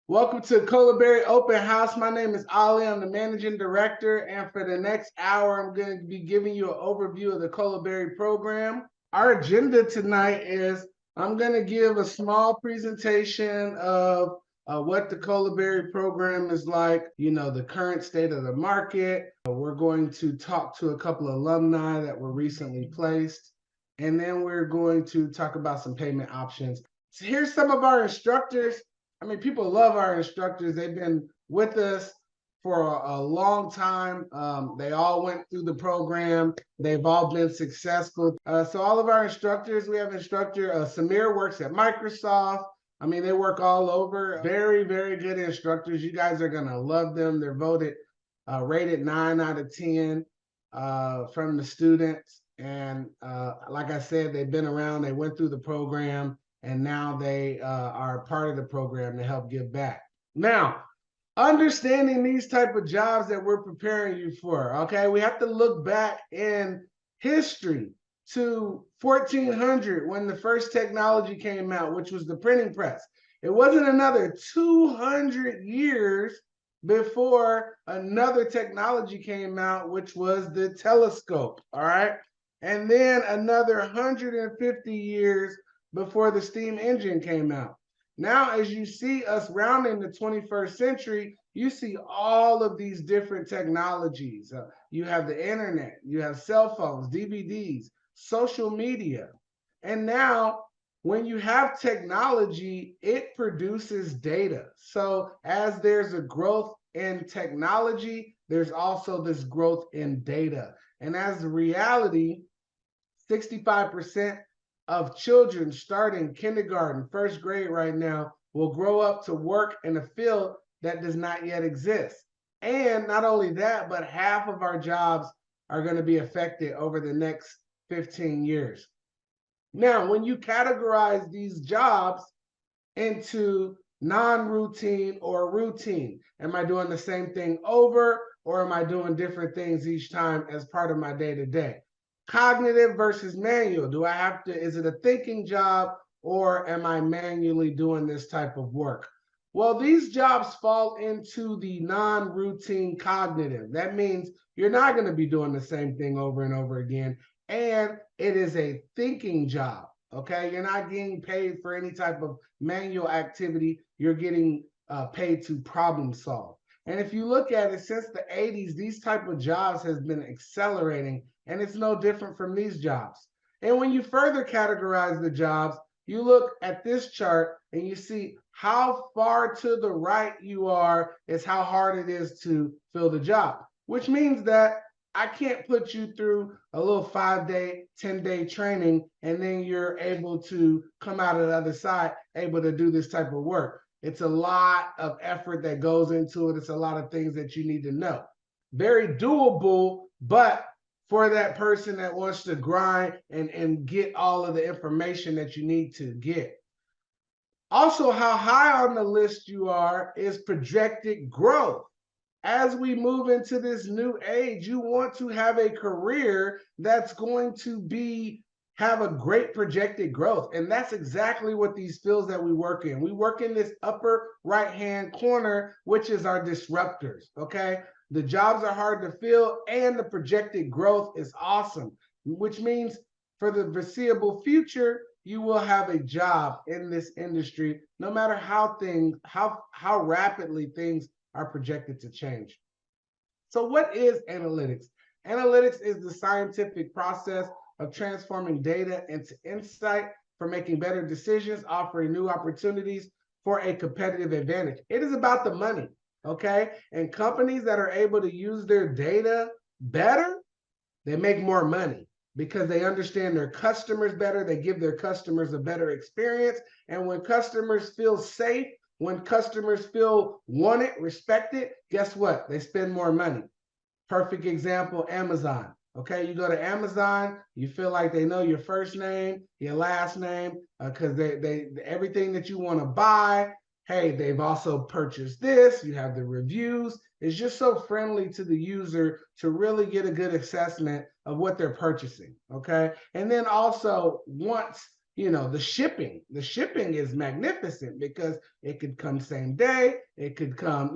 Welcome to Colaberry Open House. My name is Ali. I'm the managing director, and for the next hour, I'm going to be giving you an overview of the Colaberry program. Our agenda tonight is I'm going to give a small presentation of what the Colaberry program is like, the current state of the market. We're going to talk to a couple of alumni that were recently placed, and then we're going to talk about some payment options. So here's some of our instructors. People love our instructors. They've been with us for a long time. They all went through the program. They've all been successful. So all of our instructors, we have instructor Samir works at Microsoft. They work all over. Very, very good instructors. You guys are going to love them. They're voted rated 9 out of 10 from the students. And like I said, they've been around. They went through the program. And now they are part of the program to help give back. Now, understanding these type of jobs that we're preparing you for, okay, we have to look back in history to 1400 when the first technology came out, which was the printing press. It wasn't another 200 years before another technology came out, which was the telescope, all right? And then another 150 years before the steam engine came out. Now, as you see us rounding the 21st century, you see all of these different technologies. You have the internet, you have cell phones, DVDs, social media. And now, when you have technology, it produces data. So as there's a growth in technology, there's also this growth in data. And as a reality, 65% of children starting kindergarten, first grade right now, will grow up to work in a field that does not yet exist. And not only that, but half of our jobs are going to be affected over the next 15 years. Now, when you categorize these jobs into non-routine or routine, am I doing the same thing over, or am I doing different things each time as part of my day-to-day? Cognitive versus manual. Do I have to, is it a thinking job, or am I manually doing this type of work? Well, these jobs fall into the non-routine cognitive. That means you're not going to be doing the same thing over and over again. And it is a thinking job. Okay. You're not getting paid for any type of manual activity. You're getting paid to problem solve. And if you look at it, since the 80s, these type of jobs has been accelerating, and it's no different from these jobs. And when you further categorize the jobs, you look at this chart and you see how far to the right you are is how hard it is to fill the job, which means that I can't put you through a little 5-day, 10-day training, and then you're able to come out of the other side, able to do this type of work. It's a lot of effort that goes into it. It's a lot of things that you need to know. Very doable, but for that person that wants to grind and get all of the information that you need to get. Also, how high on the list you are is projected growth. As we move into this new age, you want to have a career that's going to have a great projected growth. And that's exactly what these fields that we work in. We work in this upper right-hand corner, which is our disruptors, okay? The jobs are hard to fill and the projected growth is awesome, which means for the foreseeable future, you will have a job in this industry, no matter how rapidly things are projected to change. So what is analytics? Analytics is the scientific process of transforming data into insight for making better decisions, offering new opportunities for a competitive advantage. It is about the money, okay? And companies that are able to use their data better, they make more money because they understand their customers better. They give their customers a better experience. And when customers feel safe, when customers feel wanted, respected, guess what? They spend more money. Perfect example, Amazon. Okay, you go to Amazon, you feel like they know your first name, your last name, because they everything that you want to buy. Hey, they've also purchased this. You have the reviews. It's just so friendly to the user to really get a good assessment of what they're purchasing. Okay, and then also once the shipping. The shipping is magnificent because it could come same day, it could come,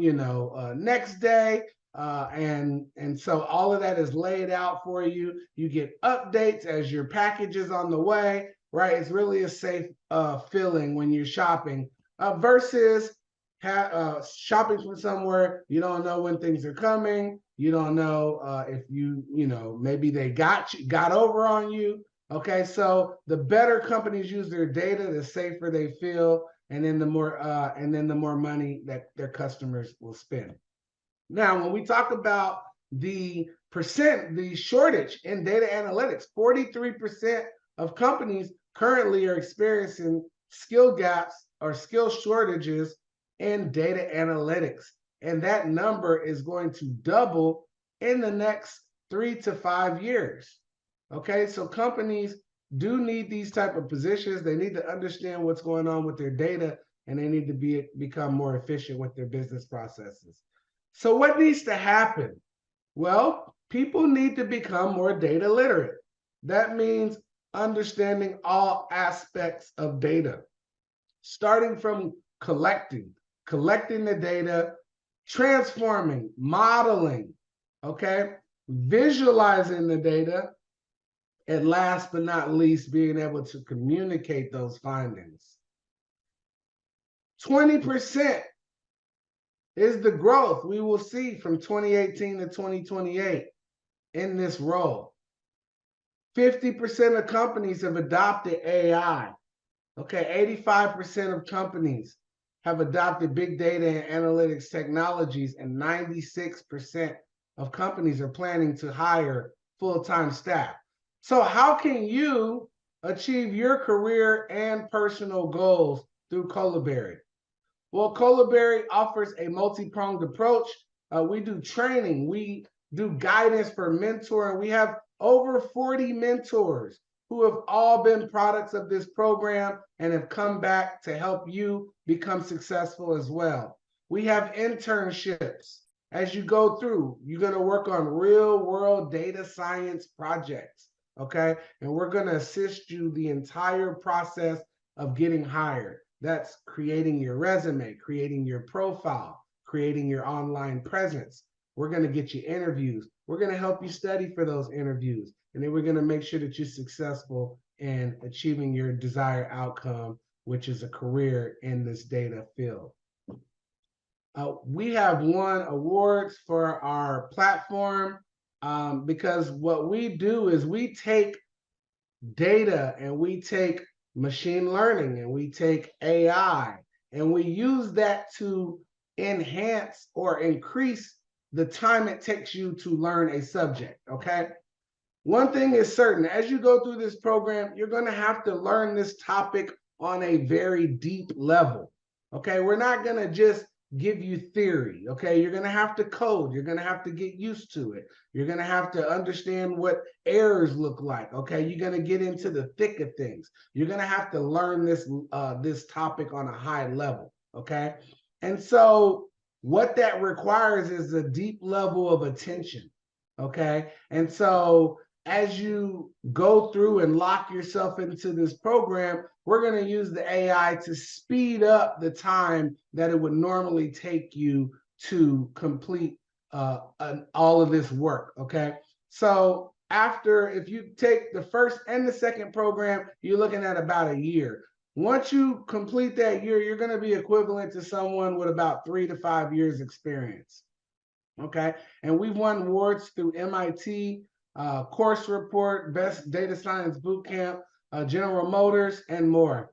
next day. And so all of that is laid out for you. You get updates as your package is on the way, right? It's really a safe feeling when you're shopping versus shopping from somewhere you don't know when things are coming. You don't know if maybe they got over on you. Okay, so the better companies use their data, the safer they feel, and then the more money that their customers will spend. Now, when we talk about the shortage in data analytics, 43% of companies currently are experiencing skill gaps or skill shortages in data analytics. And that number is going to double in the next 3 to 5 years. Okay, so companies do need these type of positions. They need to understand what's going on with their data, and they need to become more efficient with their business processes. So what needs to happen? Well, people need to become more data literate. That means understanding all aspects of data, starting from collecting the data, transforming, modeling, okay, visualizing the data, and last but not least, being able to communicate those findings. 20% is the growth we will see from 2018 to 2028 in this role. 50% of companies have adopted AI. Okay, 85% of companies have adopted big data and analytics technologies, and 96% of companies are planning to hire full-time staff. So how can you achieve your career and personal goals through Colaberry? Well, Colaberry offers a multi-pronged approach. We do training, we do guidance for mentoring. We have over 40 mentors who have all been products of this program and have come back to help you become successful as well. We have internships. As you go through, you're going to work on real world data science projects. Okay, and we're going to assist you the entire process of getting hired. That's creating your resume, creating your profile, creating your online presence. We're going to get you interviews. We're going to help you study for those interviews. And then we're going to make sure that you're successful in achieving your desired outcome, which is a career in this data field. We have won awards for our platform because what we do is we take data and we take machine learning and we take AI and we use that to enhance or increase the time it takes you to learn a subject, okay? One thing is certain, as you go through this program, you're going to have to learn this topic on a very deep level, okay? We're not going to just give you theory, okay? You're going to have to code. You're going to have to get used to it. You're going to have to understand what errors look like, okay? You're going to get into the thick of things. You're going to have to learn this topic on a high level, okay? And so what that requires is a deep level of attention, okay? And so as you go through and lock yourself into this program, we're going to use the AI to speed up the time that it would normally take you to complete all of this work, okay? So if you take the first and the second program, you're looking at about a year. Once you complete that year, you're going to be equivalent to someone with about 3 to 5 years experience, okay? And we've won awards through MIT, Course Report, Best Data Science Bootcamp, General Motors, and more.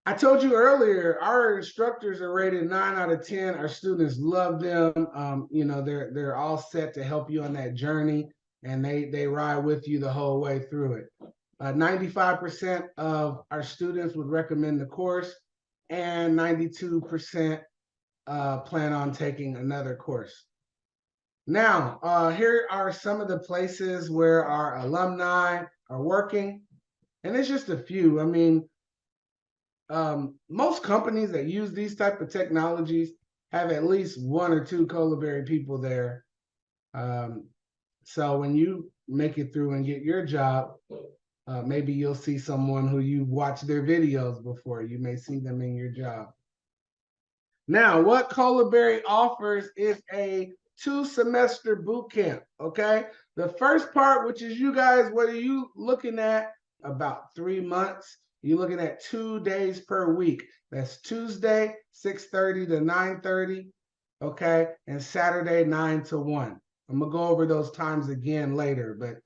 I told you earlier, our instructors are rated 9 out of 10. Our students love them. They're all set to help you on that journey, and they ride with you the whole way through it. 95% of our students would recommend the course, and 92% plan on taking another course. Now, here are some of the places where our alumni are working, and it's just a few. I mean, most companies that use these type of technologies have at least 1 or 2 Colaberry people there. So when you make it through and get your job, Maybe you'll see someone who you've watched their videos before. You may see them in your job. Now, what Colaberry offers is a 2-semester boot camp, okay? The first part, which is you guys, what are you looking at? About 3 months. You're looking at 2 days per week. That's Tuesday, 6:30 to 9:30, okay? And Saturday, 9 to 1. I'm going to go over those times again later, but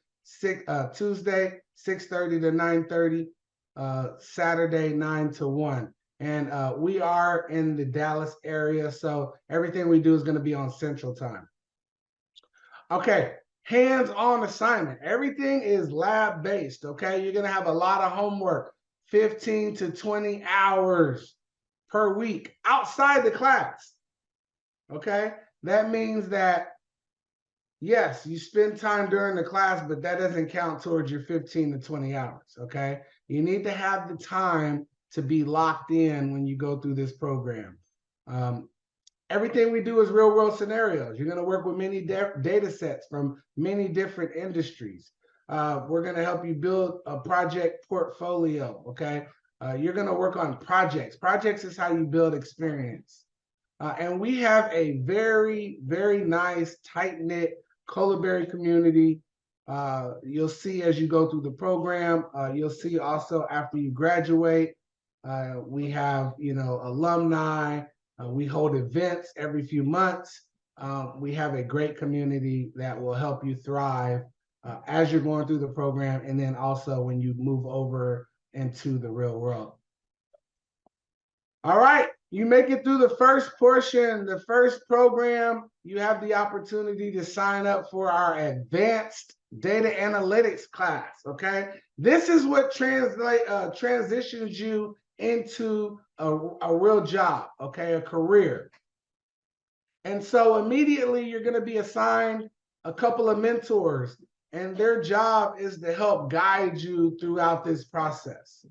Tuesday, 6:30 to 9:30, Saturday, 9 to 1. And we are in the Dallas area, so everything we do is going to be on Central Time. Okay, hands-on assignment. Everything is lab-based, okay? You're going to have a lot of homework, 15 to 20 hours per week outside the class, okay? That means that, yes, you spend time during the class, but that doesn't count towards your 15 to 20 hours, okay? You need to have the time to be locked in when you go through this program. Everything we do is real world scenarios. You're going to work with many data sets from many different industries. We're going to help you build a project portfolio, okay? You're going to work on projects. Projects is how you build experience. And we have a very, very nice, tight-knit Colaberry community. You'll see as you go through the program. You'll see also after you graduate. We have, alumni. We hold events every few months. We have a great community that will help you thrive as you're going through the program, and then also when you move over into the real world. All right, you make it through the first portion, the first program, you have the opportunity to sign up for our advanced data analytics class, okay? This is what transitions you into a real job, okay, a career. And so immediately you're going to be assigned a couple of mentors, and their job is to help guide you throughout this process.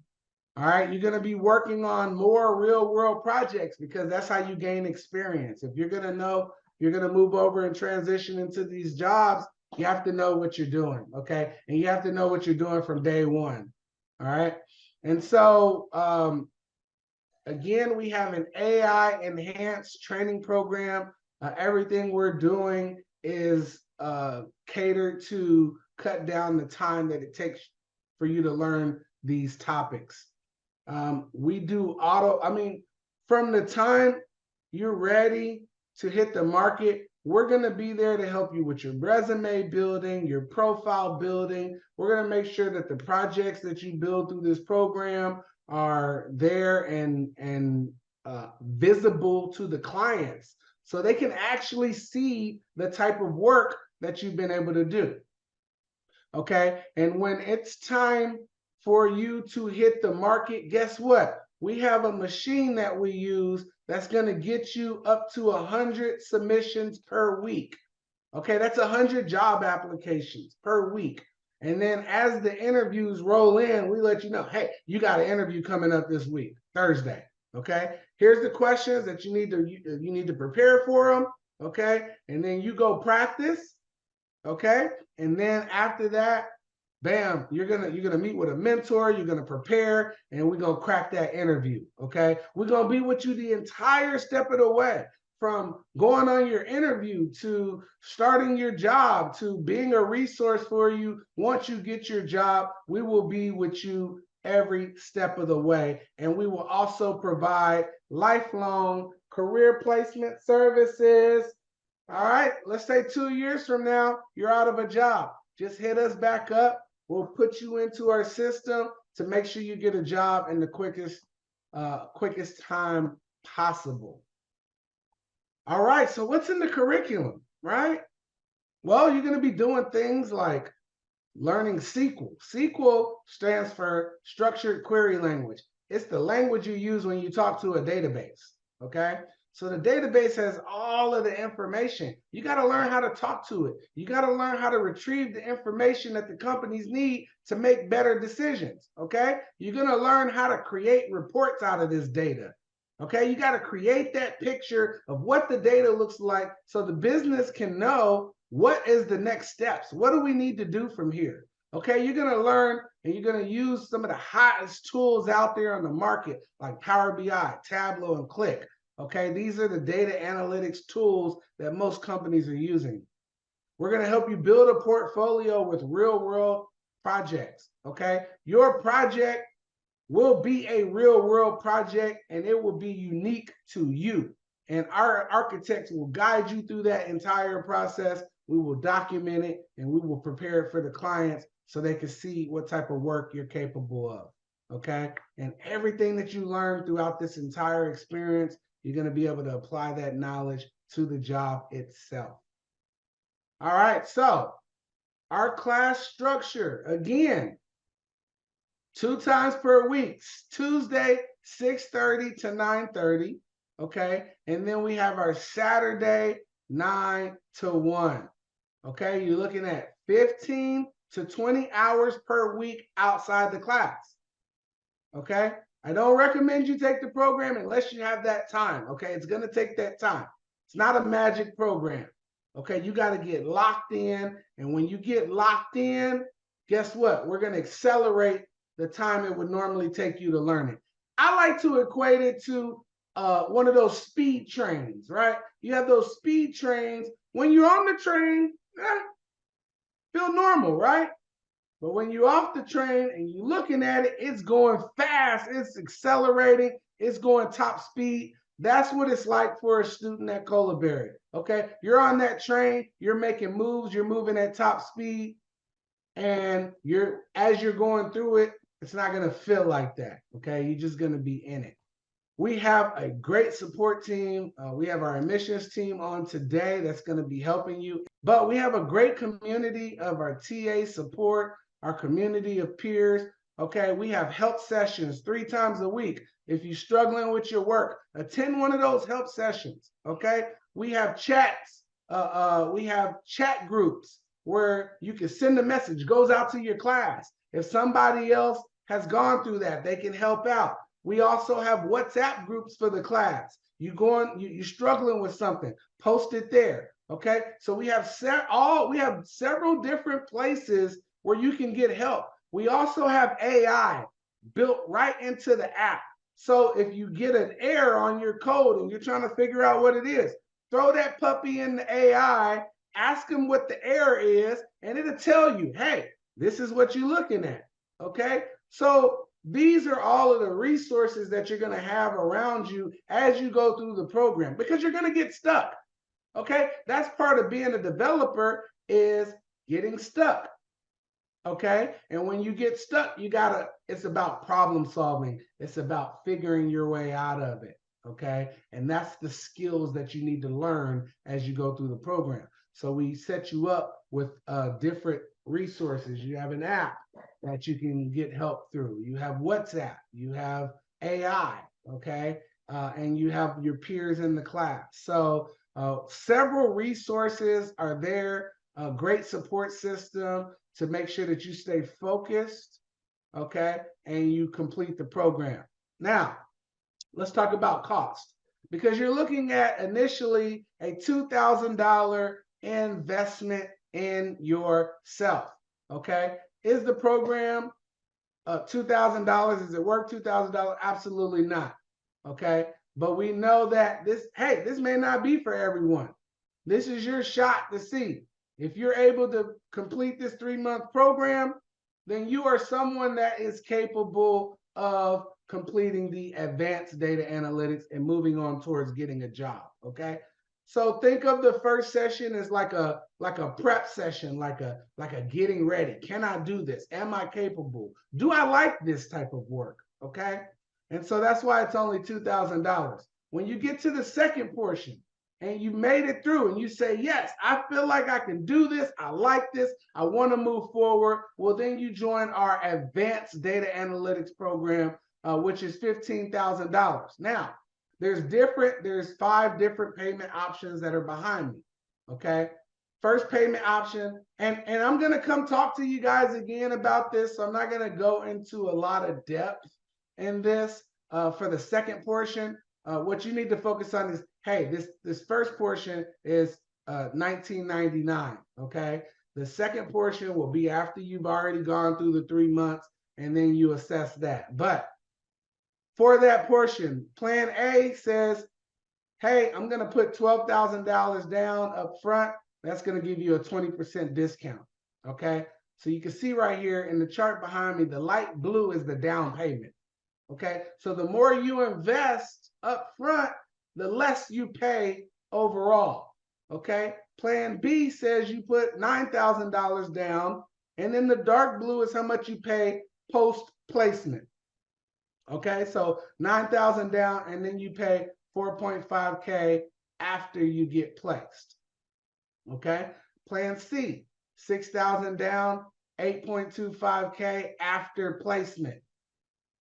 All right, you're going to be working on more real world projects because that's how you gain experience. If you're going to know you're going to move over and transition into these jobs, you have to know what you're doing, okay? And you have to know what you're doing from day one, all right? And so, again, we have an AI enhanced training program. Everything we're doing is catered to cut down the time that it takes for you to learn these topics. We do from the time you're ready to hit the market, we're going to be there to help you with your resume building, your profile building. We're going to make sure that the projects that you build through this program are there and visible to the clients so they can actually see the type of work that you've been able to do. Okay, and when it's time for you to hit the market, guess what? We have a machine that we use that's going to get you up to 100 submissions per week. Okay, that's 100 job applications per week. And then as the interviews roll in, we let you know, hey, you got an interview coming up this week, Thursday. Okay, here's the questions that you need to prepare for them. Okay, and then you go practice. Okay, and then after that, bam, you're gonna meet with a mentor, you're gonna prepare, and we're gonna crack that interview. Okay, we're gonna be with you the entire step of the way, from going on your interview to starting your job to being a resource for you. Once you get your job, we will be with you every step of the way, and we will also provide lifelong career placement services. All right, let's say 2 years from now, you're out of a job. Just hit us back up. We'll put you into our system to make sure you get a job in the quickest time possible. All right, so what's in the curriculum, right? Well, you're going to be doing things like learning SQL. SQL stands for Structured Query Language. It's the language you use when you talk to a database, okay? So the database has all of the information. You got to learn how to talk to it. You got to learn how to retrieve the information that the companies need to make better decisions, okay? You're going to learn how to create reports out of this data, okay? You got to create that picture of what the data looks like so the business can know what is the next steps. What do we need to do from here? Okay, you're going to learn and you're going to use some of the hottest tools out there on the market, like Power BI, Tableau, and Click. Okay, these are the data analytics tools that most companies are using. We're going to help you build a portfolio with real-world projects. Okay, your project will be a real-world project, and it will be unique to you. And our architects will guide you through that entire process. We will document it, and we will prepare it for the clients so they can see what type of work you're capable of. Okay, and everything that you learn throughout this entire experience, you're going to be able to apply that knowledge to the job itself. All right, so our class structure, again, 2 times per week, Tuesday, 6:30 to 9:30, okay? And then we have our Saturday, 9 to 1, okay? You're looking at 15 to 20 hours per week outside the class, okay? I don't recommend you take the program unless you have that time, okay? It's gonna take that time. It's not a magic program, okay? You gotta get locked in, and when you get locked in, guess what? We're gonna accelerate the time it would normally take you to learn it. I like to equate it to one of those speed trains, right? You have those speed trains. When you're on the train, feel normal, right? But when you're off the train and you're looking at it, it's going fast, it's accelerating, it's going top speed. That's what it's like for a student at Colaberry, okay? You're on that train, you're making moves, you're moving at top speed, and as you're going through it, it's not going to feel like that, okay? You're just going to be in it. We have a great support team. We have our admissions team on today that's going to be helping you. But we have a great community of our TA support, our community of peers, okay? We have help sessions 3 times a week. If you're struggling with your work, attend one of those help sessions, okay? We have chats. We have chat groups where you can send a message, goes out to your class. If somebody else has gone through that, they can help out. We also have WhatsApp groups for the class. You're struggling with something, post it there. Okay, so we have several different places where you can get help. We also have AI built right into the app. So if you get an error on your code and you're trying to figure out what it is, throw that puppy in the AI, ask them what the error is, and it'll tell you, hey, this is what you're looking at. Okay, so these are all of the resources that you're going to have around you as you go through the program, because you're going to get stuck. Okay, that's part of being a developer, is getting stuck. Okay, and when you get stuck, it's about problem solving. It's about figuring your way out of it. Okay, and that's the skills that you need to learn as you go through the program. So we set you up with different resources. You have an app that you can get help through. You have WhatsApp, you have AI, okay? And you have your peers in the class. So several resources are there, a great support system to make sure that you stay focused, okay? And you complete the program. Now, let's talk about cost, because you're looking at initially a $2,000 investment in yourself, okay? Is the program $2,000? Is it worth $2,000? Absolutely not, okay? But we know that this may not be for everyone. This is your shot to see. If you're able to complete this 3-month program, then you are someone that is capable of completing the advanced data analytics and moving on towards getting a job, okay? So think of the first session as like a prep session, like a getting ready. Can I do this? Am I capable? Do I like this type of work? Okay. And so that's why it's only $2,000. When you get to the second portion and you made it through and you say, yes, I feel like I can do this. I like this. I want to move forward. Well, then you join our advanced data analytics program, which is $15,000. Now, there's 5 different payment options that are behind me, okay? First payment option, and I'm gonna come talk to you guys again about this, so I'm not gonna go into a lot of depth in this. For the second portion, what you need to focus on is, hey, this first portion is $19.99, okay? The second portion will be after you've already gone through the 3 months. and then you assess that. But for that portion, plan A says, hey, I'm going to put $12,000 down up front. That's going to give you a 20% discount. Okay. So you can see right here in the chart behind me, the light blue is the down payment. Okay. So the more you invest up front, the less you pay overall. Okay. Plan B says you put $9,000 down, and then the dark blue is how much you pay post placement. Okay. So 9,000 down, and then you pay 4.5K after you get placed. Okay. Plan C, 6,000 down, 8.25K after placement.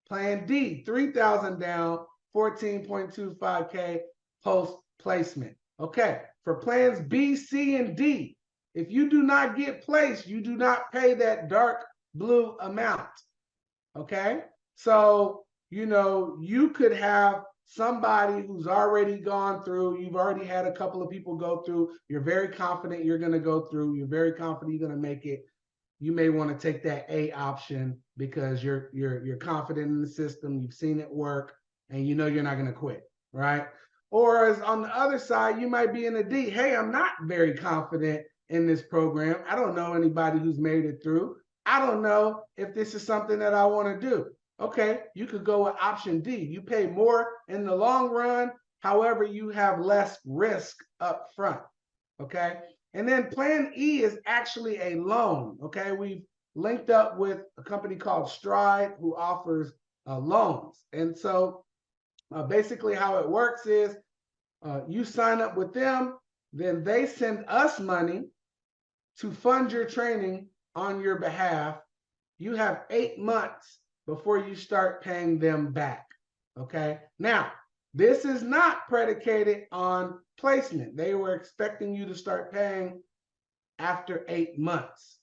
Plan D, 3,000 down, 14.25K post placement. Okay. For plans B, C, and D, if you do not get placed, you do not pay that dark blue amount. Okay. So, you could have somebody who's already gone through, you've already had a couple of people go through, you're very confident you're going to go through, you're very confident you're going to make it. You may want to take that A option because you're confident in the system, you've seen it work, and you're not going to quit, right? Or as on the other side, you might be in a D. Hey, I'm not very confident in this program. I don't know anybody who's made it through. I don't know if this is something that I want to do. Okay, you could go with option D. You pay more in the long run. However, you have less risk up front. Okay. And then plan E is actually a loan. Okay. We've linked up with a company called Stride who offers loans. And so basically how it works is you sign up with them, then they send us money to fund your training on your behalf. You have 8 months before you start paying them back. Okay. Now, this is not predicated on placement. They were expecting you to start paying after 8 months.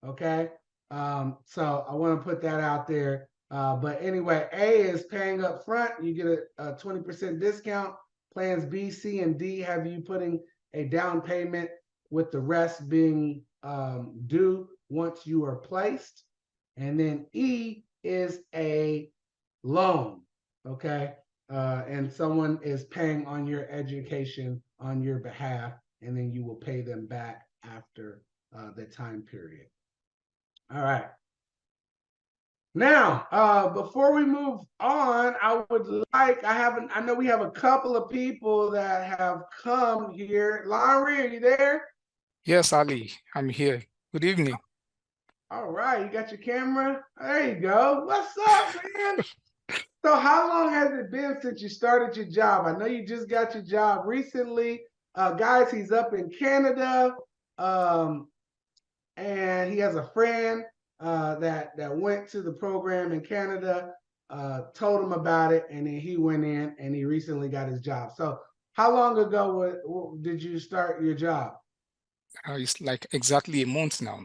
Okay. So I want to put that out there. But anyway, A is paying up front. You get a 20% discount. Plans B, C, and D have you putting a down payment with the rest being due once you are placed. And then E is a loan. Okay. And someone is paying on your education on your behalf, and then you will pay them back after the time period. All right. Now, before we move on, I know we have a couple of people that have come here. Larry, are you there? Yes, Ali, I'm here. Good evening. All right, you got your camera? There you go. What's up, man? So how long has it been since you started your job? I know you just got your job recently. Guys, he's up in Canada, and he has a friend that went to the program in Canada, told him about it, and then he went in and he recently got his job. So how long ago did you start your job? It's like exactly a month now.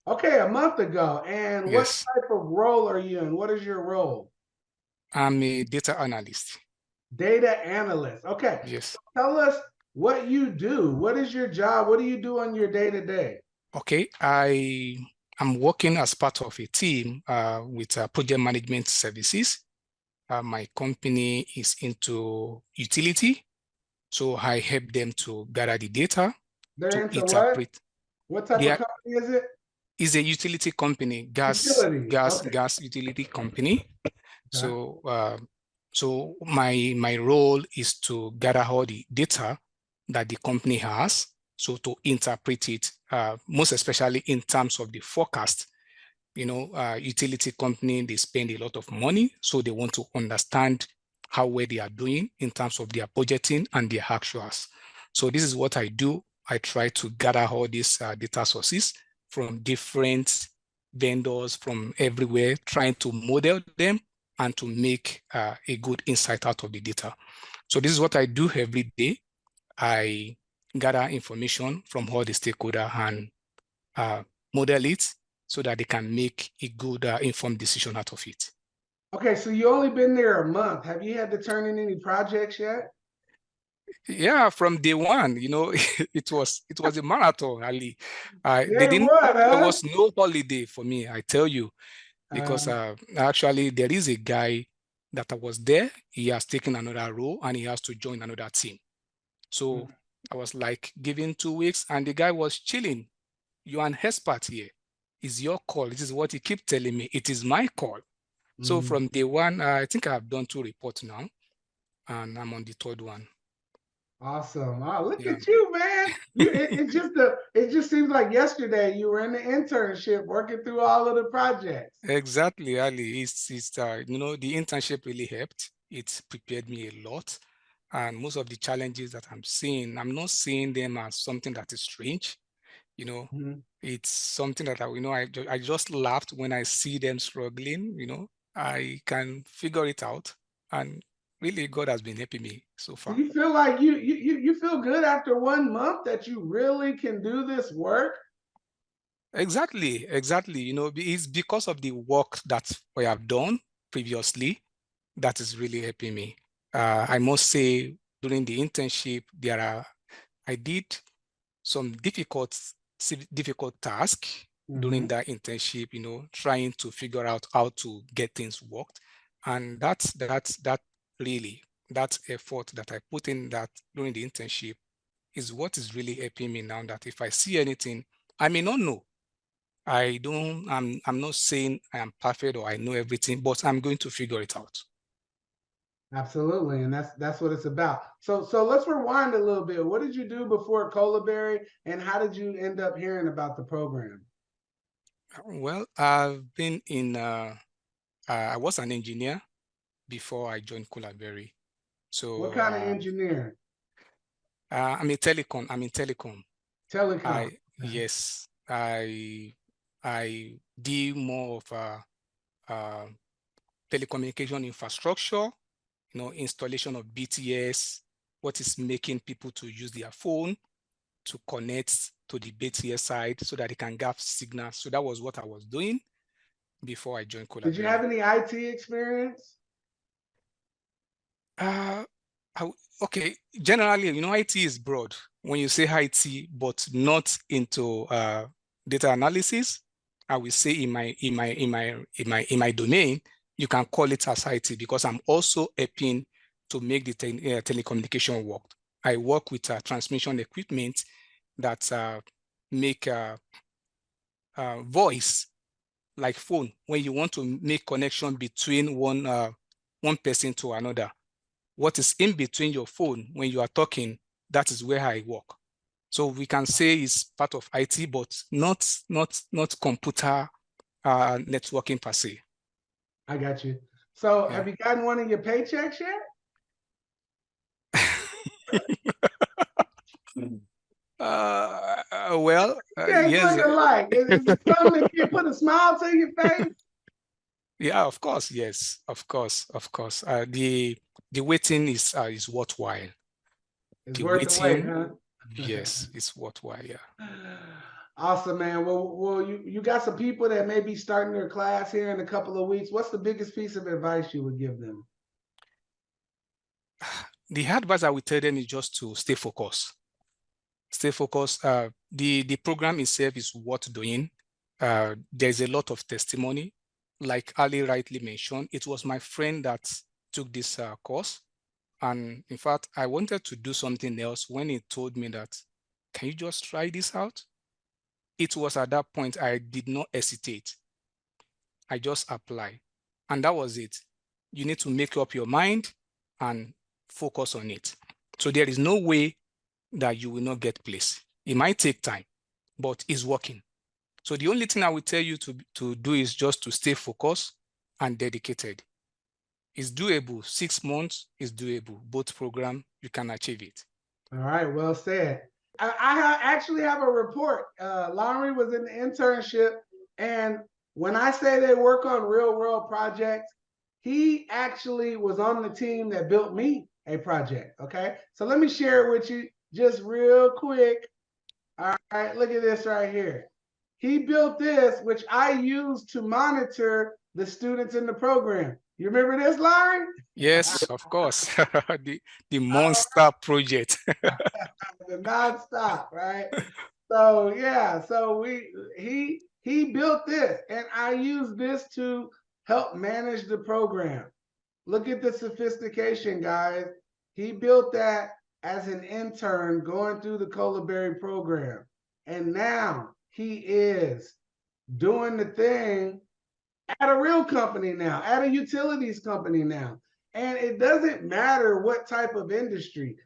Okay, a month ago. And what Yes, type of role are you in? What is your role? I'm a data analyst. Data analyst. Okay. Yes. Tell us what you do. What is your job? What do you do on your day-to-day? Okay, I'm working as part of a team with project management services. My company is into utility, so I help them to gather the data, They're to into what? interpret. What type of There company is it? is a utility company, gas Utilities. Okay. utility company. Okay. So my role is to gather all the data that the company has, so to interpret it, most especially in terms of the forecast. Utility company, they spend a lot of money, so they want to understand how well they are doing in terms of their budgeting and their actuals. So this is what I do. I try to gather all these data sources from different vendors from everywhere, trying to model them and to make a good insight out of the data. So this is what I do every day. I gather information from all the stakeholders and model it so that they can make a good informed decision out of it. Okay, so you only been there a month. Have you had to turn in any projects yet? Yeah, from day one, it was a marathon, Ali. Day one, There huh? was no holiday for me, I tell you. because actually there is a guy that was there. He has taken another role and he has to join another team. So I was like given 2 weeks and the guy was chilling. You're an expert here. It's your call. This is what he kept telling me. It is my call. So from day one, I think I have done 2 reports now and I'm on the 3rd one. Awesome. Oh, look at you, man. It just seems like yesterday you were in the internship working through all of the projects. Exactly, Ali. It's you know, the internship really helped. It prepared me a lot. And most of the challenges that I'm seeing, I'm not seeing them as something that is strange. You know, it's something that I just laughed when I see them struggling. You know, I can figure it out. And really, God has been helping me so far. Do you feel like you feel good after 1 month that you really can do this work? Exactly. You know, it's because of the work that we have done previously that is really helping me. I must say, during the internship, I did some difficult tasks during that internship, you know, trying to figure out how to get things worked. And that effort that I put in that during the internship is what is really helping me now, that if I see anything, I may not know. I'm not saying I am perfect or I know everything, but I'm going to figure it out. Absolutely, and that's what it's about. So let's rewind a little bit. What did you do before Colaberry, and how did you end up hearing about the program? Well, I've been in. I was an engineer before I joined Colaberry. So what kind of engineer? I'm in telecom. Telecom. Yes, I do more of telecommunication infrastructure, you know, installation of BTS, what is making people to use their phone to connect to the BTS side so that they can get signals. So that was what I was doing before I joined Colaberry. Did you have any IT experience? Okay. Generally, you know, IT is broad. When you say IT, but not into data analysis, I will say in my domain, you can call it as IT because I'm also helping to make the telecommunication work. I work with transmission equipment that make voice like phone when you want to make connection between one person to another. What is in between your phone when you are talking, that is where I work. So we can say it's part of IT, but not computer networking per se. I got you. So have you gotten one of your paychecks yet? Well, yes. Look alike. Is it something that can put a smile to your face? Yeah, of course, yes, of course. The waiting is worthwhile. It's The worth the wait, waiting, huh? yes, it's worthwhile. Yeah. Awesome, man. Well, you got some people that may be starting their class here in a couple of weeks. What's the biggest piece of advice you would give them? The advice I would tell them is just to stay focused. Stay focused. The program itself is worth doing. There's a lot of testimony. Like Ali rightly mentioned, it was my friend that took this course. And in fact, I wanted to do something else when he told me that, can you just try this out? It was at that point I did not hesitate. I just apply. And that was it. You need to make up your mind and focus on it. So there is no way that you will not get placed. It might take time, but it's working. So the only thing I will tell you to do is just to stay focused and dedicated. It's doable. 6 months is doable. Both program, you can achieve it. All right, well said. I actually have a report. Lowry was in the internship, and when I say they work on real world projects, he actually was on the team that built me a project. Okay, so let me share it with you just real quick. All right, look at this right here. He built this, which I use to monitor the students in the program. You remember this, Larry? Yes, of course. the monster project. The nonstop, right? So yeah, so he He built this, and I use this to help manage the program. Look at the sophistication, guys. He built that as an intern going through the Colaberry program. And now he is doing the thing at a real company now, at a utilities company now. And it doesn't matter what type of industry.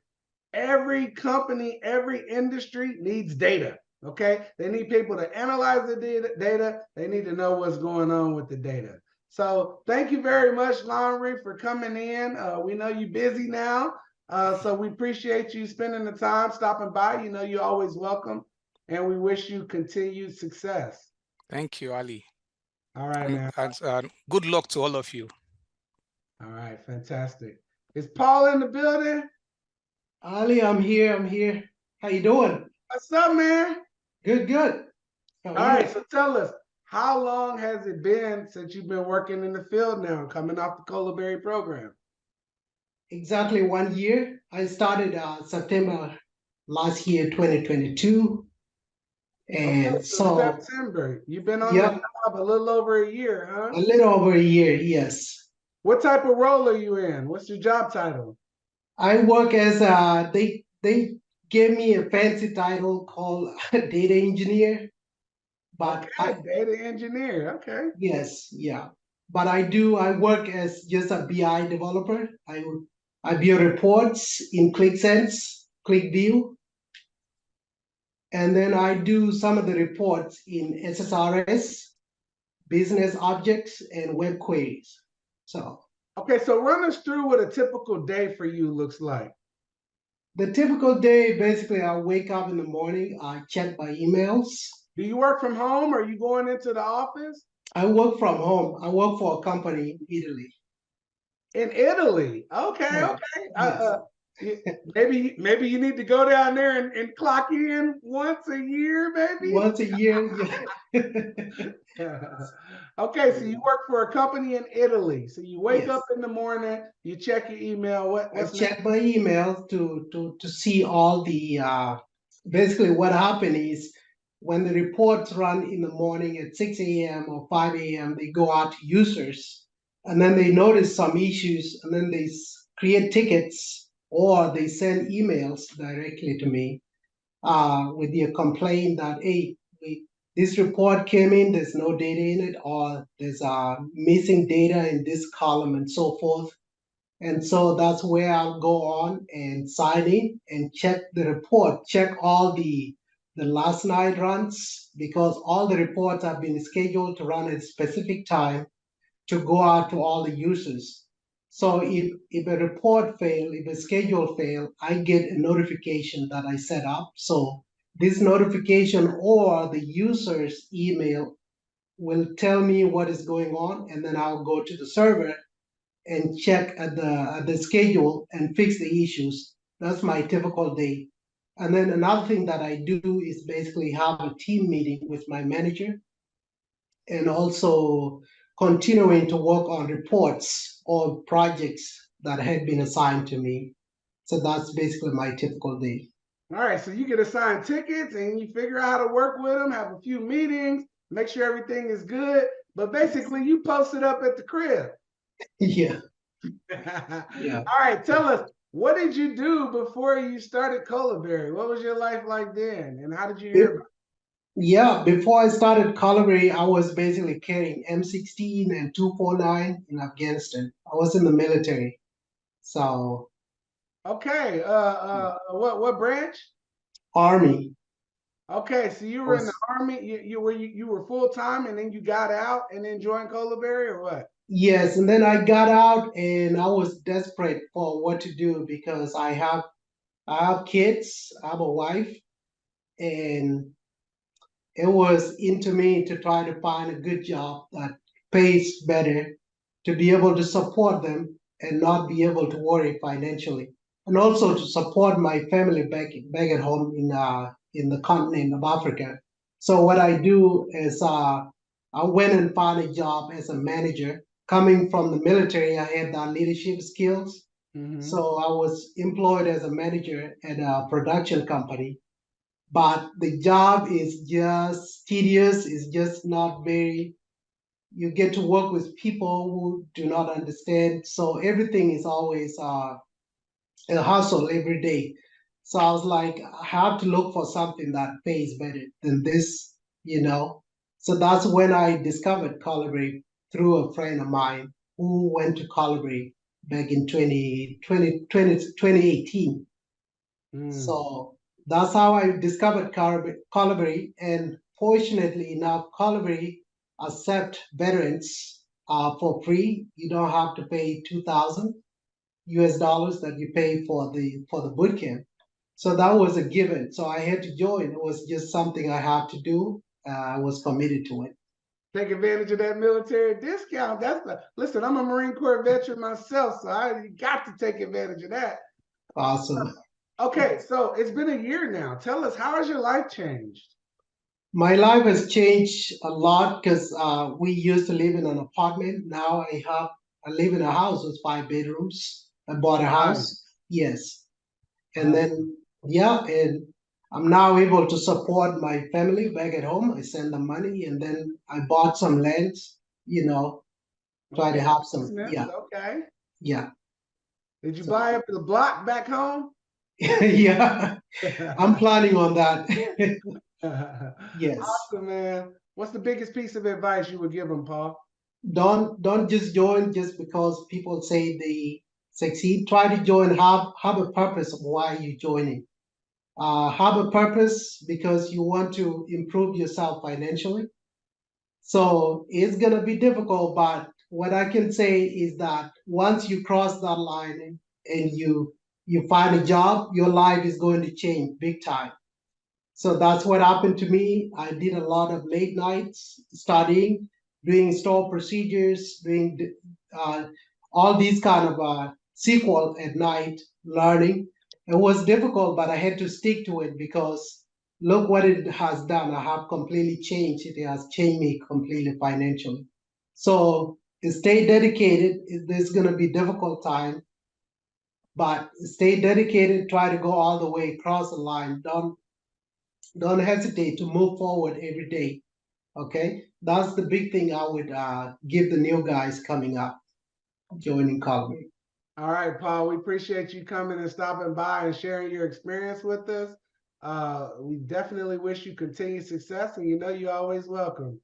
Every company, every industry needs data. Okay. They need people to analyze the data. They need to know what's going on with the data. So thank you very much, Laundry, for coming in. We know you're busy now. So we appreciate you spending the time stopping by. You know, you're always welcome. And we wish you continued success. Thank you, Ali. All right, man. Good luck to all of you. All right, fantastic. Is Paul in the building? Ali, I'm here. How you doing? What's up, man? Good. All right, so tell us, how long has it been since you've been working in the field now, coming off the Colaberry program? Exactly 1 year. I started September last year, 2022. And okay, so September. You've been on the job a little over a year, huh? A little over a year, yes. What type of role are you in? What's your job title? I work as they gave me a fancy title called data engineer. But okay, data engineer, okay. Yes, yeah. But I work as just a BI developer. I build reports in ClickSense, ClickView, and then I do some of the reports in SSRS, business objects, and web queries. So okay, so run us through what a typical day for you looks like. The typical day, basically, I wake up in the morning, I check my emails. Do you work from home or are you going into the office? I work from home. I work for a company in Italy. In Italy? Okay, okay. Yes. Maybe you need to go down there and clock in once a year, maybe? Once a year, yeah. Okay, so you work for a company in Italy. So you wake up in the morning, you check your email. What's check my email to see all the basically what happened is when the reports run in the morning at 6 a.m. or 5 a.m., they go out to users and then they notice some issues and then they create tickets or they send emails directly to me with their complaint that, hey, this report came in, there's no data in it, or there's missing data in this column and so forth. And so that's where I'll go on and sign in and check the report, check all the last night runs, because all the reports have been scheduled to run at a specific time to go out to all the users. So if a report fail, if a schedule fail, I get a notification that I set up. So this notification or the user's email will tell me what is going on, and then I'll go to the server and check at the schedule and fix the issues. That's my typical day. And then another thing that I do is basically have a team meeting with my manager and also continuing to work on reports or projects that had been assigned to me. So that's basically my typical day. All right, so you get assigned tickets and you figure out how to work with them, have a few meetings, make sure everything is good. But basically, you post it up at the crib. Yeah. Yeah. All right, tell us, what did you do before you started Colaberry? What was your life like then, and how did you hear about it? Yeah, before I started Colaberry, I was basically carrying M16 and 249 in Afghanistan. I was in the military. So okay, what branch? Army. Okay, so you were in the Army. You were full time, and then you got out and then joined Colaberry, or what? Yes, and then I got out, and I was desperate for what to do because I have kids, I have a wife, and it was into me to try to find a good job that pays better to be able to support them and not be able to worry financially, and also to support my family back at home in the continent of Africa. So what I do is I went and found a job as a manager. Coming from the military, I had that leadership skills. Mm-hmm. So I was employed as a manager at a production company. but the job is just tedious. It's just not very, you get to work with people who do not understand. So everything is always a hustle every day. So I was like, I have to look for something that pays better than this, you know. So that's when I discovered Colaberry through a friend of mine who went to Colaberry back in 2018. So that's how I discovered Colaberry. And fortunately enough, Colaberry accept veterans for free. You don't have to pay 2,000 US dollars that you pay for the boot camp. So that was a given. So I had to join. It was just something I had to do. I was committed to it. Take advantage of that military discount. Listen, I'm a Marine Corps veteran myself, so I got to take advantage of that. Awesome. Okay, so it's been a year now. Tell us, how has your life changed? My life has changed a lot because we used to live in an apartment. Now I live in a house with 5 bedrooms. I bought a house. Yes. And then, yeah, and I'm now able to support my family back at home. I send them money, and then I bought some land, you know, try to have some, yeah, Okay. yeah. Did you buy up the block back home? Yeah, I'm planning on that. Yes. Awesome, man. What's the biggest piece of advice you would give them, Paul? Don't just join just because people say they succeed. Try to join, have a purpose of why you're joining. Have a purpose because you want to improve yourself financially. So it's gonna be difficult, but what I can say is that once you cross that line and you find a job, your life is going to change big time. So that's what happened to me. I did a lot of late nights studying, doing store procedures, doing uh, all these kind of SQL at night, learning. It was difficult, but I had to stick to it because look what it has done. I have completely changed. It has changed me completely financially. So stay dedicated. There's going to be difficult time, but stay dedicated. Try to go all the way across the line. Don't hesitate to move forward every day. Okay, that's the big thing I would give the new guys coming up, joining Colaberry. All right, Paul, we appreciate you coming and stopping by and sharing your experience with us. We definitely wish you continued success, and you know you're always welcome.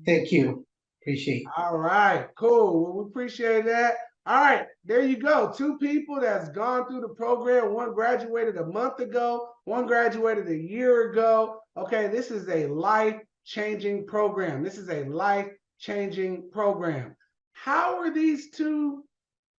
Thank you. Appreciate it. All right, cool. Well, we appreciate that. All right, there you go. Two people that's gone through the program. One graduated a month ago, one graduated a year ago. Okay, this is a life-changing program. This is a life-changing program. How are these two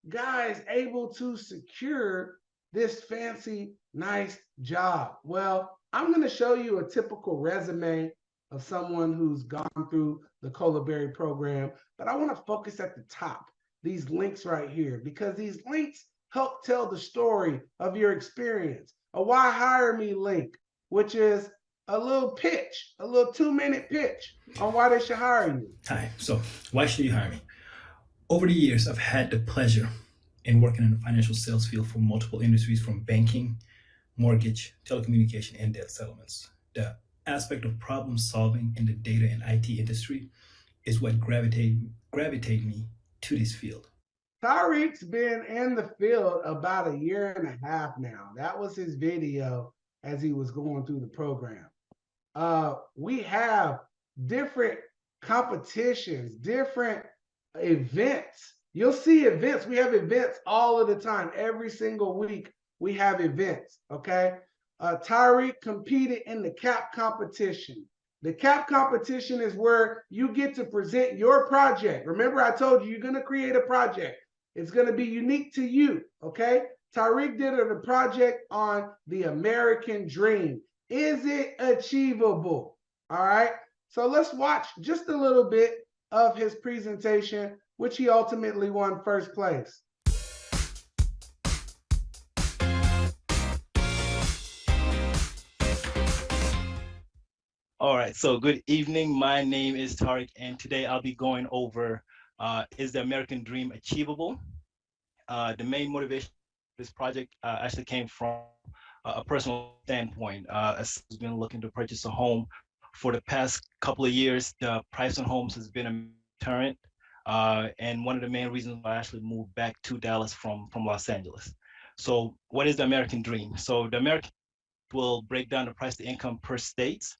guys able to secure this fancy, nice job? Well, I'm going to show you a typical resume of someone who's gone through the Colaberry program, but I want to focus at the top, these links right here, because these links help tell the story of your experience. A why hire me link, which is a little pitch, a little 2-minute pitch on why they should hire you. Hi, so why should you hire me? Over the years, I've had the pleasure in working in the financial sales field for multiple industries from banking, mortgage, telecommunication, and debt settlements. The aspect of problem solving in the data and IT industry is what gravitated me to this field. Tariq's been in the field about 1.5 years now. That was his video as he was going through the program. We have different competitions, different events. You'll see events. We have events all of the time. Every single week, we have events, okay? Tariq competed in the CAP competition. The CAP competition is where you get to present your project. Remember, I told you, you're going to create a project. It's going to be unique to you, okay? Tariq did a project on the American dream. Is it achievable? All right. So let's watch just a little bit of his presentation, which he ultimately won first place. All right, so good evening. My name is Tariq, and today I'll be going over is the American dream achievable? The main motivation for this project actually came from a personal standpoint, as has been looking to purchase a home for the past couple of years, the price on homes has been a deterrent. And one of the main reasons why I actually moved back to Dallas from Los Angeles. So what is the American dream? So the American will break down the price to income per states,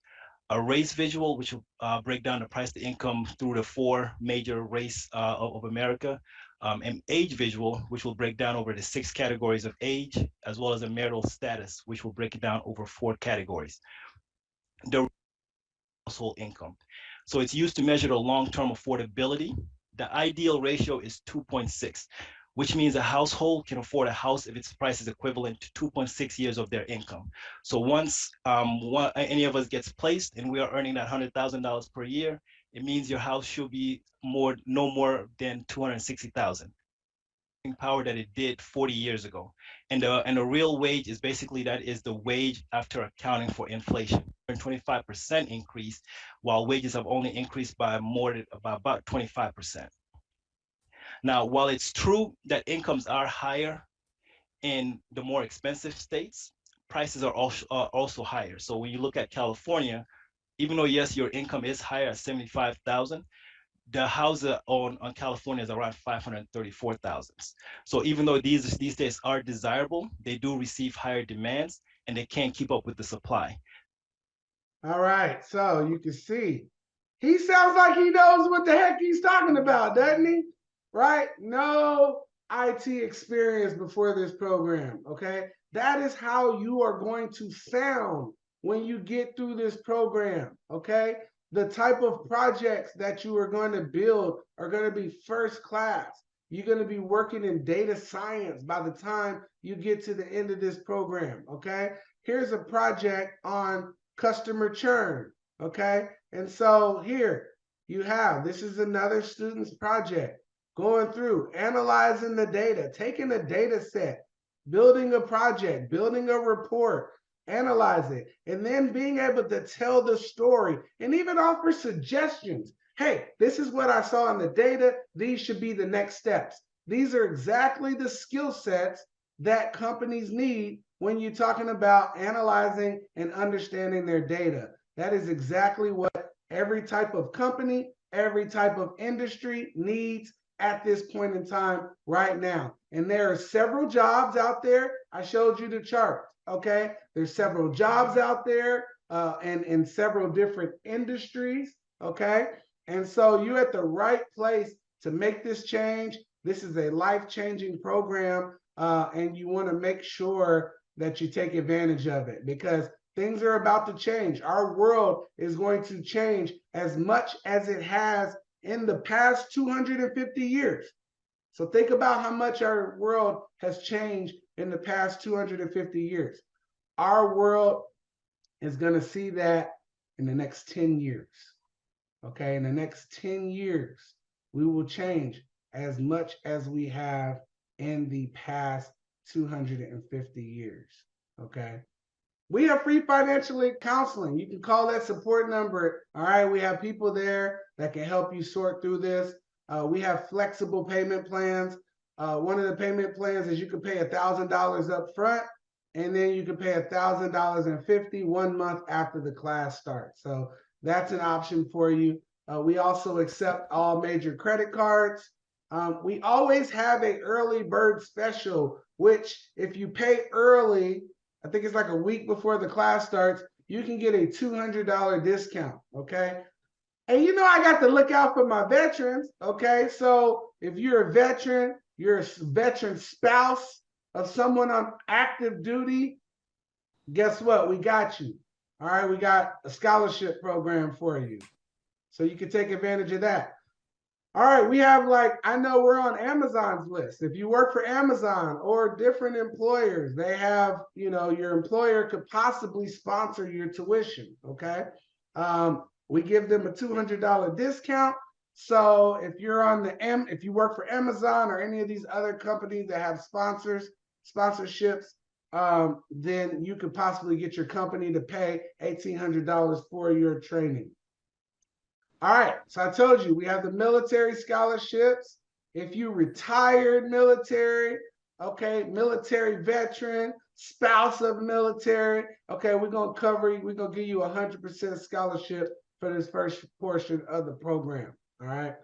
a race visual, which will break down the price to income through the 4 major race of America, an age visual, which will break down over the 6 categories of age, as well as a marital status, which will break it down over 4 categories. The household income. So it's used to measure the long-term affordability. The ideal ratio is 2.6, which means a household can afford a house if its price is equivalent to 2.6 years of their income. So once any of us gets placed and we are earning that $100,000 per year, it means your house should be no more than 260,000. Power that it did 40 years ago. And the real wage is basically that is the wage after accounting for inflation. 25% increase, while wages have only increased by about 25%. Now, while it's true that incomes are higher in the more expensive states, prices are also higher. So when you look at California, even though yes, your income is higher at 75,000, the house on California is around 534,000. So even though these states are desirable, they do receive higher demands and they can't keep up with the supply. All right, so you can see he sounds like he knows what the heck he's talking about, doesn't he? Right? No IT experience before this program, okay? That is how you are going to sound when you get through this program, okay? The type of projects that you are going to build are going to be first class. You're going to be working in data science by the time you get to the end of this program, okay? Here's a project on customer churn, okay? And so here you have, this is another student's project, going through, analyzing the data, taking a data set, building a project, building a report, analyze it, and then being able to tell the story and even offer suggestions. Hey, this is what I saw in the data. These should be the next steps. These are exactly the skill sets that companies need when you're talking about analyzing and understanding their data. That is exactly what every type of company, every type of industry needs at this point in time right now. And there are several jobs out there. I showed you the chart, okay? There's several jobs out there and in several different industries, okay? And so you're at the right place to make this change. This is a life-changing program, and you want to make sure that you take advantage of it because things are about to change. Our world is going to change as much as it has in the past 250 years. So think about how much our world has changed in the past 250 years. Our world is going to see that in the next 10 years. Okay, in the next 10 years, we will change as much as we have in the past 250 years. Okay. We have free financial counseling. You can call that support number. All right. We have people there that can help you sort through this. We have flexible payment plans. One of the payment plans is you can pay $1,000 up front, and then you can pay $1,050 1 month after the class starts. So that's an option for you. We also accept all major credit cards. We always have an early bird special, which if you pay early, I think it's like a week before the class starts, you can get a $200 discount, okay? And you know, I got to look out for my veterans, okay? So if you're a veteran, you're a veteran spouse of someone on active duty, guess what? We got you. All right, we got a scholarship program for you. So you can take advantage of that. All right, we have I know we're on Amazon's list. If you work for Amazon or different employers, they have, your employer could possibly sponsor your tuition, okay? We give them a $200 discount. So if you're if you work for Amazon or any of these other companies that have sponsorships, then you could possibly get your company to pay $1,800 for your training. All right, so I told you we have the military scholarships. If you retired military, okay, military veteran, spouse of military, okay, we're gonna cover you, we're gonna give you 100% scholarship for this first portion of the program, all right?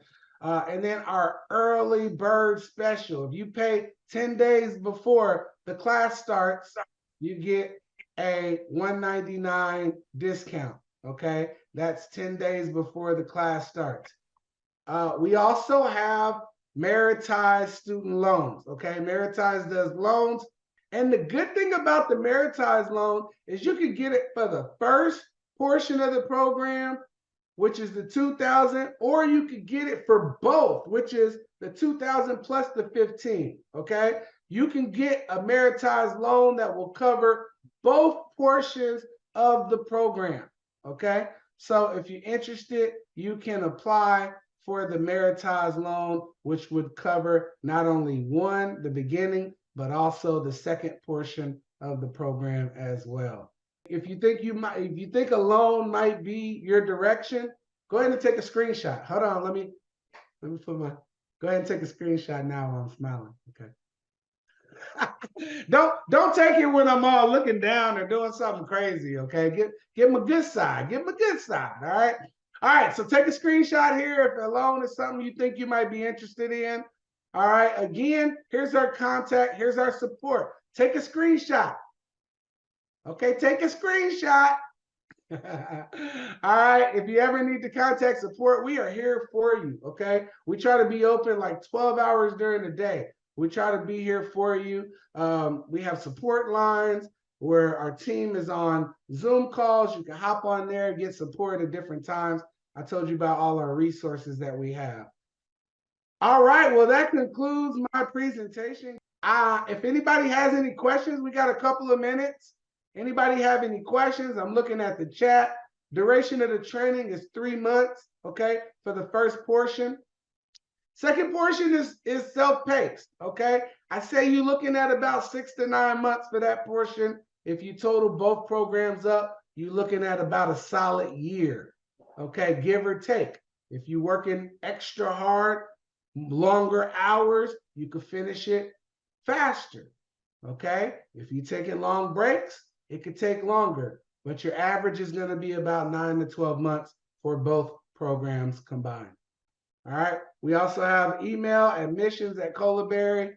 And then our early bird special, if you pay 10 days before the class starts, you get a $199 discount, okay? That's 10 days before the class starts. We also have Meritized student loans, okay? Meritized does loans. And the good thing about the Meritized loan is you can get it for the first portion of the program, which is the 2,000, or you could get it for both, which is the 2,000 plus the 15, okay? You can get a Meritized loan that will cover both portions of the program, okay? So if you're interested, you can apply for the Meritized loan, which would cover not only one, the beginning, but also the second portion of the program as well. If you think a loan might be your direction, go ahead and take a screenshot. Hold on, let me go ahead and take a screenshot now while I'm smiling. Okay. Don't take it when I'm all looking down or doing something crazy. Okay, give them a good side. Give them a good side. All right. All right. So take a screenshot here if the loan is something you think you might be interested in. All right. Again, here's our contact. Here's our support. Take a screenshot. Okay, take a screenshot. All right, if you ever need to contact support, we are here for you, okay? We try to be open like 12 hours during the day. We try to be here for you. We have support lines where our team is on Zoom calls. You can hop on there and get support at different times. I told you about all our resources that we have. All right, well, that concludes my presentation. If anybody has any questions, we got a couple of minutes. Anybody have any questions? I'm looking at the chat. Duration of the training is 3 months, okay, for the first portion. Second portion is self-paced, okay? I say you're looking at about 6 to 9 months for that portion. If you total both programs up, you're looking at about a solid year, okay, give or take. If you're working extra hard, longer hours, you could finish it faster, okay? If you're taking long breaks, it could take longer, but your average is going to be about 9 to 12 months for both programs combined. All right. We also have email admissions@Colaberry,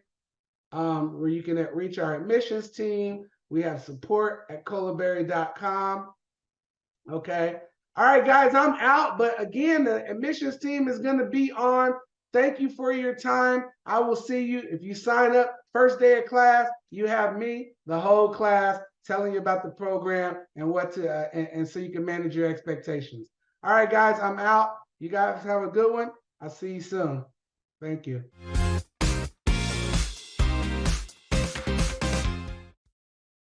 where you can reach our admissions team. We have support@colaberry.com. Okay. All right, guys, I'm out. But again, the admissions team is going to be on. Thank you for your time. I will see you. If you sign up first day of class, you have me, the whole class, telling you about the program and what to, and so you can manage your expectations. All right, guys, I'm out. You guys have a good one. I'll see you soon. Thank you.